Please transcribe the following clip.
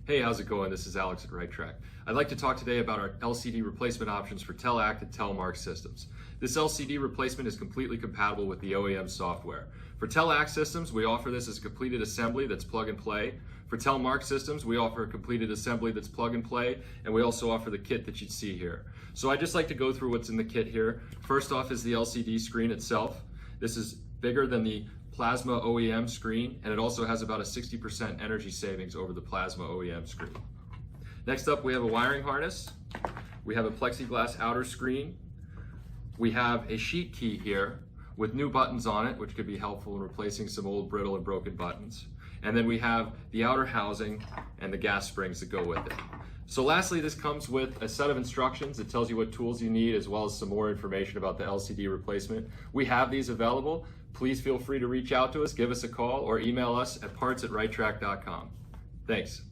Hey, how's it going? This is Alex at Rite Track. I'd like to talk today about our LCD replacement options for TEL ACT and TEL Mark systems. This LCD replacement is completely compatible with the OEM software. For TEL ACT systems, we offer this as a completed assembly that's plug and play. For TEL Mark systems, we offer a completed assembly that's plug and play, and we also offer the kit that you'd see here. So I'd just like to go through what's in the kit here. First off is the LCD screen itself. This is bigger than the Plasma OEM screen, and it also has about a 60% energy savings over the Plasma OEM screen. Next up, we have a wiring harness. We have a plexiglass outer screen. We have a sheet key here with new buttons on it, which could be helpful in replacing some old brittle and broken buttons. And then we have the outer housing and the gas springs that go with it. So lastly, this comes with a set of instructions that tells you what tools you need, as well as some more information about the LCD replacement. We have these available. Please feel free to reach out to us, give us a call, or email us at parts@ritetrack.com. Thanks.